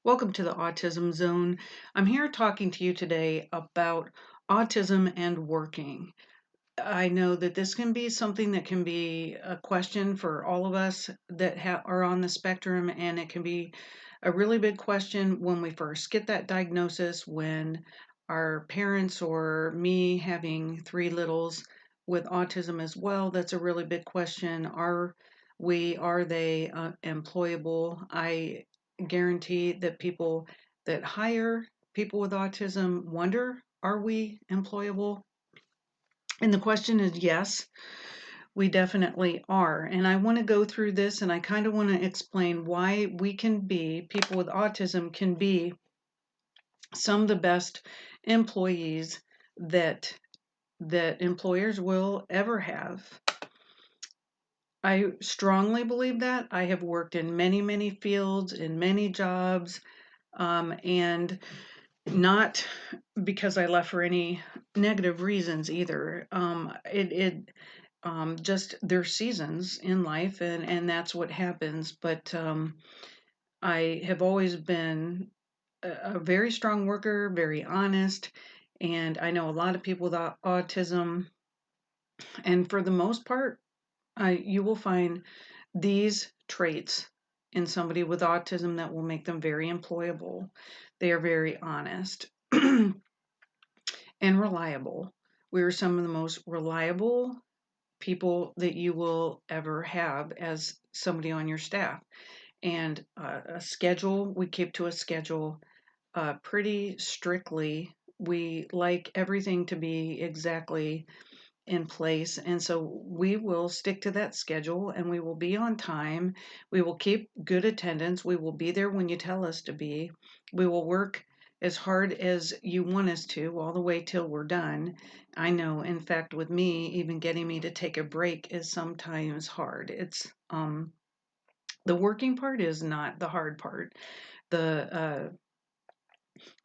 Welcome to the Autism Zone. I'm here talking to you today about autism and working. I know that this can be something that can be a question for all of us that are on the spectrum, and it can be a really big question when we first get that diagnosis, when our parents or me having three littles with autism as well. That's a really big question. Are they employable? I guarantee that people that hire people with autism wonder, are we employable? And the question is yes, we definitely are. And I want to go through this and I kind of want to explain why people with autism can be some of the best employees that employers will ever have. I strongly believe that. I have worked in many, many fields, in many jobs, and not because I left for any negative reasons either. Just there's seasons in life, and that's what happens. But I have always been a very strong worker, very honest, and I know a lot of people with autism, and for the most part, you will find these traits in somebody with autism that will make them very employable. They are very honest and reliable. We are some of the most reliable people that you will ever have as somebody on your staff. And a schedule, we keep to a schedule pretty strictly. We like everything to be exactly in place. And so we will stick to that schedule and we will be on time. We will keep good attendance. We will be there when you tell us to be. We will work as hard as you want us to all the way till we're done. I know, in fact, with me, even getting me to take a break is sometimes hard. The working part is not the hard part. The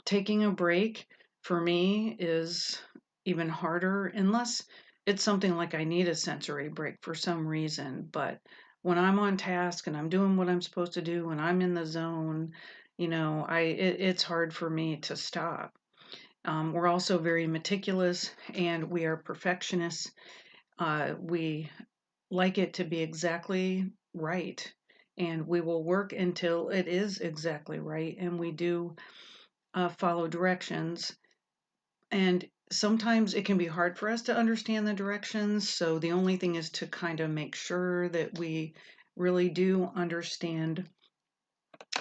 taking a break for me is even harder unless it's something like I need a sensory break for some reason. But when I'm on task and I'm doing what I'm supposed to do and I'm in the zone, it's hard for me to stop. We're also very meticulous and we are perfectionists. We like it to be exactly right, and we will work until it is exactly right. And we do follow directions, and sometimes it can be hard for us to understand the directions. So the only thing is to kind of make sure that we really do understand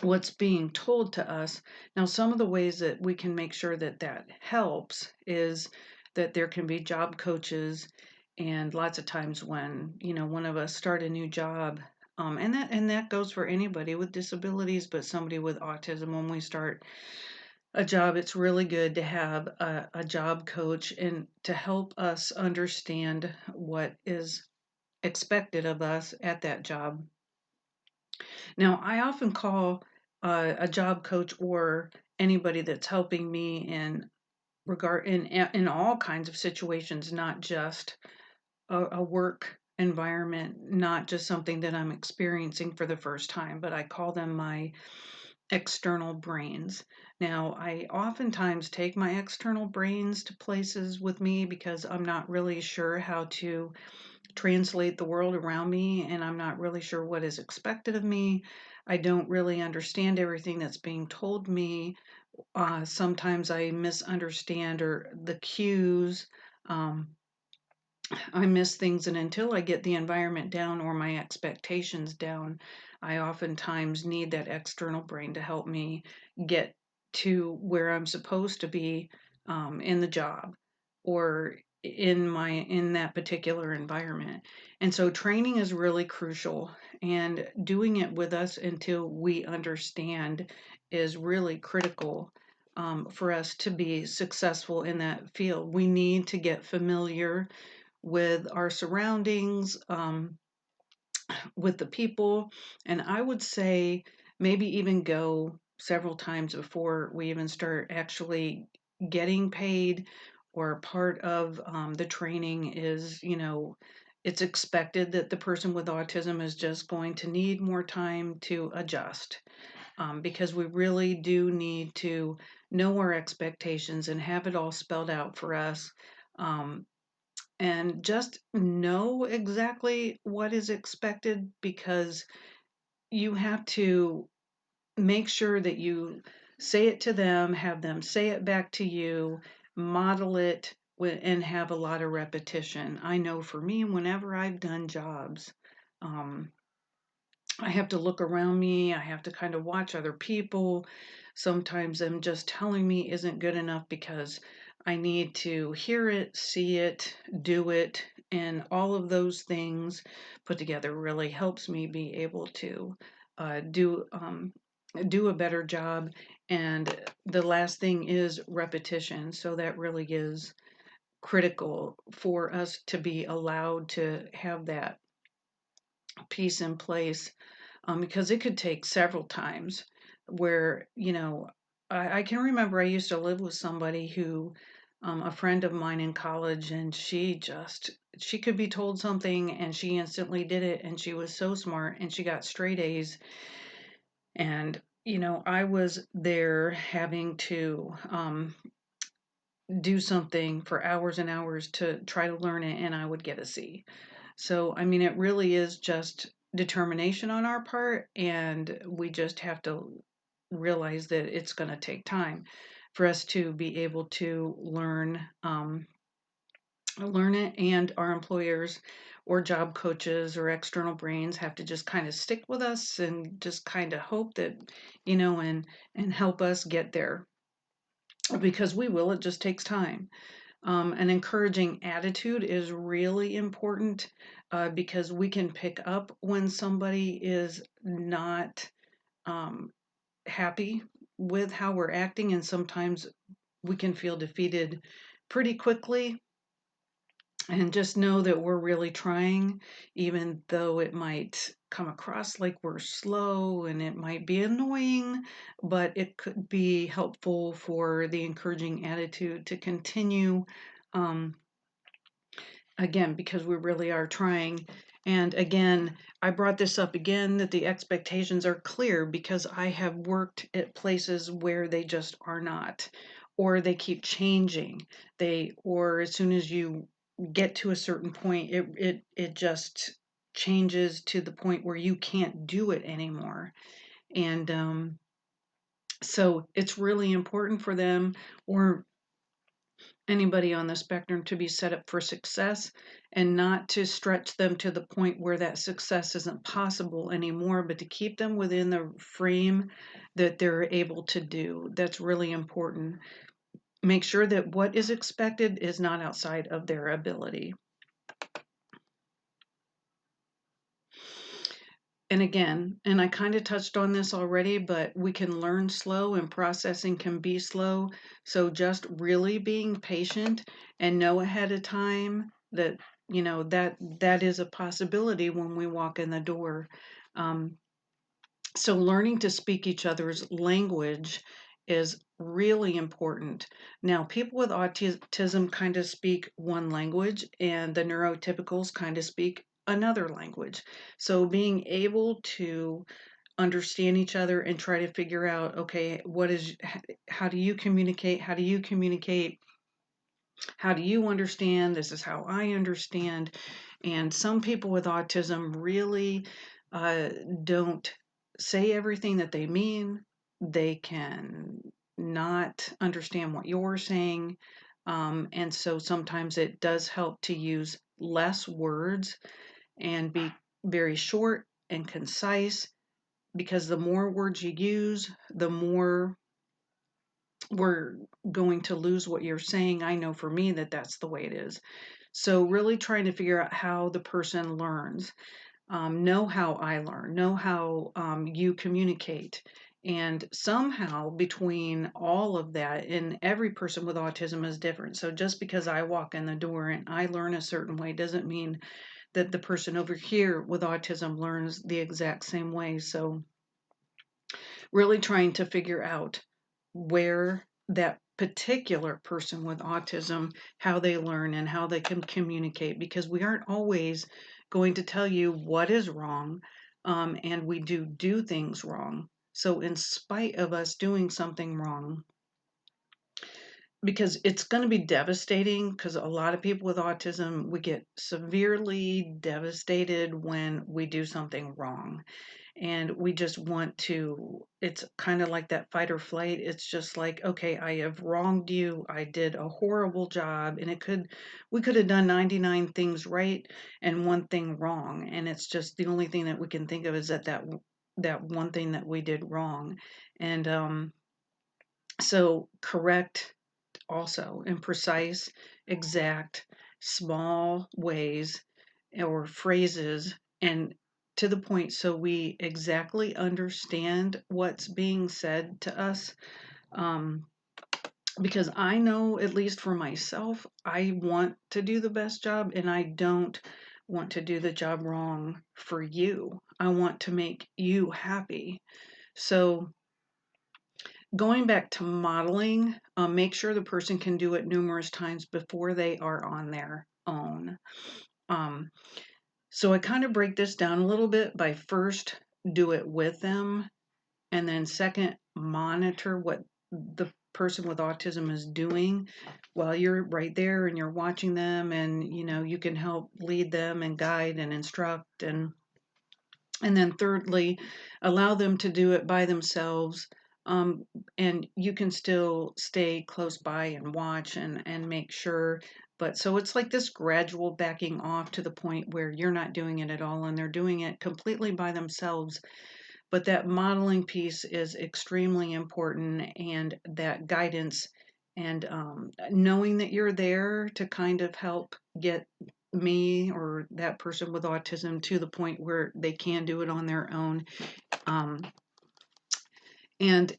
what's being told to us. Now, some of the ways that we can make sure that that helps is that there can be job coaches. And lots of times when, one of us start a new job, and that goes for anybody with disabilities, but somebody with autism, when we start a job, it's really good to have a job coach and to help us understand what is expected of us at that job. Now, I often call a job coach or anybody that's helping me in all kinds of situations, not just a work environment, not just something that I'm experiencing for the first time, but I call them my external brains. Now, I oftentimes take my external brains to places with me because I'm not really sure how to translate the world around me, and I'm not really sure what is expected of me. I don't really understand everything that's being told me. Sometimes I misunderstand or the cues. Um, I miss things, and until I get the environment down or my expectations down, I oftentimes need that external brain to help me get to where I'm supposed to be in the job or in that particular environment. And so training is really crucial, and doing it with us until we understand is really critical for us to be successful in that field. We need to get familiar with our surroundings, with the people. And I would say maybe even go several times before we even start actually getting paid, or part of the training is, it's expected that the person with autism is just going to need more time to adjust. because we really do need to know our expectations and have it all spelled out for us. Um, and just know exactly what is expected, because you have to make sure that you say it to them, have them say it back to you, model it, and have a lot of repetition. I know for me, whenever I've done jobs, um, I have to look around me. I have to kind of watch other people. Sometimes them just telling me isn't good enough, because I need to hear it, see it, do it, and all of those things put together really helps me be able to do a better job. And the last thing is repetition. So that really is critical for us to be allowed to have that piece in place, because it could take several times where, I can remember I used to live with somebody who, a friend of mine in college, and she could be told something and she instantly did it, and she was so smart and she got straight A's. And, I was there having to do something for hours and hours to try to learn it, and I would get a C. So, I mean, it really is just determination on our part, and we just have to realize that it's going to take time for us to be able to learn it, and our employers or job coaches or external brains have to just kind of stick with us and just kind of hope that, and help us get there, because we will. It just takes time. An encouraging attitude is really important, because we can pick up when somebody is not um, happy with how we're acting, and sometimes we can feel defeated pretty quickly. And just know that we're really trying, even though it might come across like we're slow and it might be annoying, but it could be helpful for the encouraging attitude to continue. Um, Again, because we really are trying. And again, I brought this up again, that the expectations are clear, because I have worked at places where they just are not, or they keep changing. Or as soon as you get to a certain point, it just changes to the point where you can't do it anymore. And so it's really important for them, or anybody on the spectrum, to be set up for success, and not to stretch them to the point where that success isn't possible anymore, but to keep them within the frame that they're able to do. That's really important. Make sure that what is expected is not outside of their ability. And again, and I kind of touched on this already, but we can learn slow and processing can be slow. So just really being patient and know ahead of time that, that is a possibility when we walk in the door. Um, so learning to speak each other's language is really important. Now, people with autism kind of speak one language, and the neurotypicals kind of speak another language. So being able to understand each other and try to figure out, okay, how do you communicate? How do you communicate? How do you understand? This is how I understand. And some people with autism really uh, don't say everything that they mean. They can not understand what you're saying. And so sometimes it does help to use less words and be very short and concise, because the more words you use, the more we're going to lose what you're saying. I know for me that that's the way it is. So, really trying to figure out how the person learns, know how I learn, know how you communicate. And somehow between all of that, and every person with autism is different. So, just because I walk in the door and I learn a certain way doesn't mean that the person over here with autism learns the exact same way. So, really trying to figure out where that particular person with autism, how they learn and how they can communicate, because we aren't always going to tell you what is wrong, and we do things wrong. So in spite of us doing something wrong, because it's going to be devastating, because a lot of people with autism, we get severely devastated when we do something wrong. And we just want to, it's kind of like that fight or flight. It's just like, okay, I have wronged you. I did a horrible job, and we could have done 99 things right and one thing wrong. And it's just the only thing that we can think of is that one thing that we did wrong. And so correct also in precise, exact, small ways or phrases, and to the point, so we exactly understand what's being said to us. Um, because I know, at least for myself, I want to do the best job, and I don't want to do the job wrong for you. I want to make you happy. So going back to modeling, make sure the person can do it numerous times before they are on their own. Um, so I kind of break this down a little bit by first do it with them, and then second, monitor what the person with autism is doing while you're right there and you're watching them, and you can help lead them and guide and instruct, and then thirdly, allow them to do it by themselves. Um, and you can still stay close by and watch and make sure. But so it's like this gradual backing off to the point where you're not doing it at all and they're doing it completely by themselves. But that modeling piece is extremely important, and that guidance, and knowing that you're there to kind of help get me or that person with autism to the point where they can do it on their own. Um, and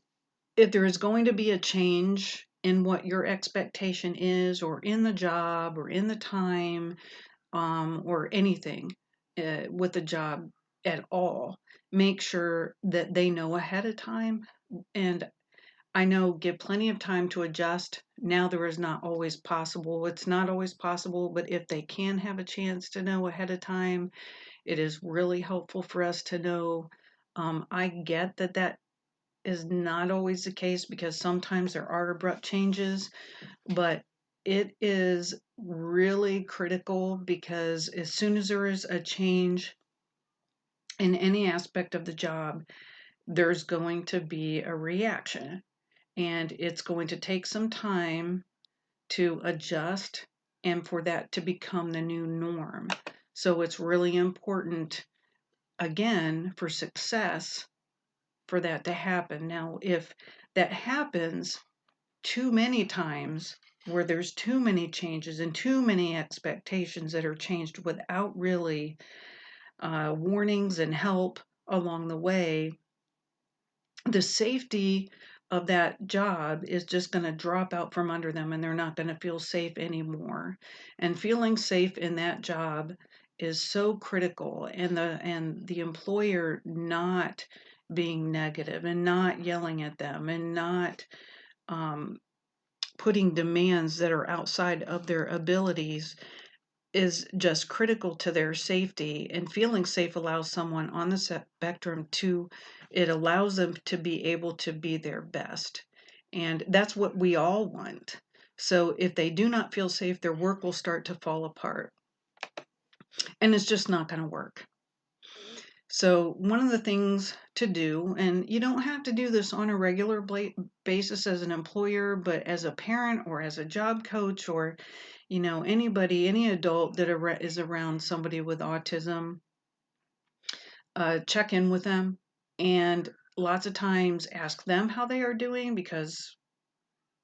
if there is going to be a change in what your expectation is, or in the job, or in the time, or anything with the job at all, make sure that they know ahead of time. And I know, give plenty of time to adjust. Now, there is not always possible. It's not always possible, but if they can have a chance to know ahead of time, it is really helpful for us to know. I get that that is not always the case, because sometimes there are abrupt changes, but it is really critical, because as soon as there is a change in any aspect of the job, there's going to be a reaction, and it's going to take some time to adjust and for that to become the new norm. So it's really important, again, for success, for that to happen. Now, if that happens too many times, where there's too many changes and too many expectations that are changed without really warnings and help along the way, the safety of that job is just going to drop out from under them, and they're not going to feel safe anymore. And feeling safe in that job is so critical, and the employer not being negative and not yelling at them and not um, putting demands that are outside of their abilities is just critical to their safety. And feeling safe allows someone on the spectrum to, it allows them to be able to be their best. And that's what we all want. So if they do not feel safe, their work will start to fall apart. And it's just not going to work. So one of the things to do, and you don't have to do this on a regular basis as an employer, but as a parent or as a job coach, or anybody, any adult that is around somebody with autism, check in with them, and lots of times ask them how they are doing, because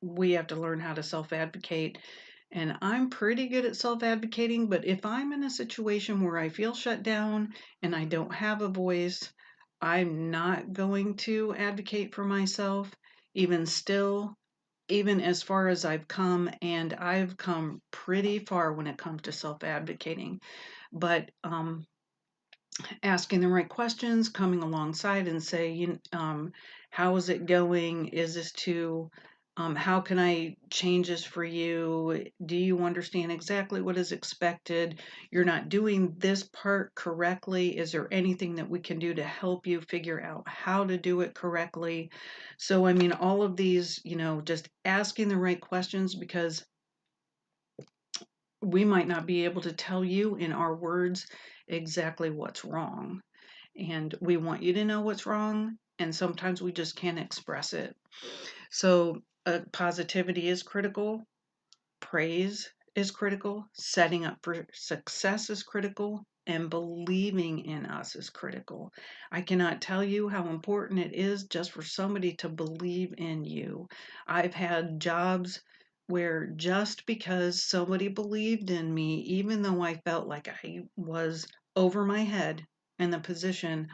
we have to learn how to self-advocate. And I'm pretty good at self-advocating, but if I'm in a situation where I feel shut down and I don't have a voice, I'm not going to advocate for myself. Even still, even as far as I've come, and I've come pretty far when it comes to self-advocating, but asking the right questions, coming alongside and say, how is it going? Is this too How can I change this for you? Do you understand exactly what is expected? You're not doing this part correctly. Is there anything that we can do to help you figure out how to do it correctly? So, I mean, all of these, just asking the right questions, because we might not be able to tell you in our words exactly what's wrong. And we want you to know what's wrong. And sometimes we just can't express it. So, positivity is critical. Praise is critical. Setting up for success is critical. And believing in us is critical. I cannot tell you how important it is just for somebody to believe in you. I've had jobs where just because somebody believed in me, even though I felt like I was over my head in the position,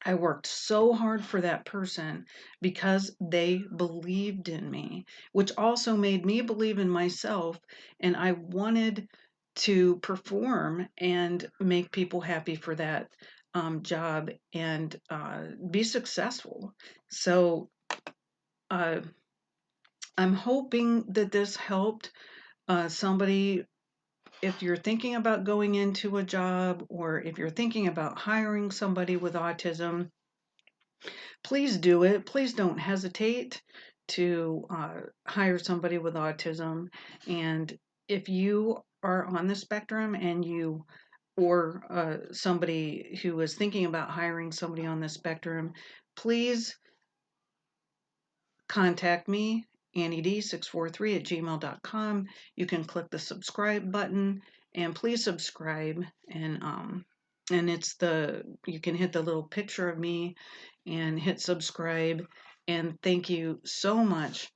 I worked so hard for that person because they believed in me, which also made me believe in myself. And I wanted to perform and make people happy for that job and be successful. So uh, I'm hoping that this helped somebody. If you're thinking about going into a job, or if you're thinking about hiring somebody with autism, please do it. Please don't hesitate to hire somebody with autism. And if you are on the spectrum and or somebody who is thinking about hiring somebody on the spectrum, please contact me, AnnieD643 at gmail.com. You can click the subscribe button, and please subscribe. And you can hit the little picture of me and hit subscribe. And thank you so much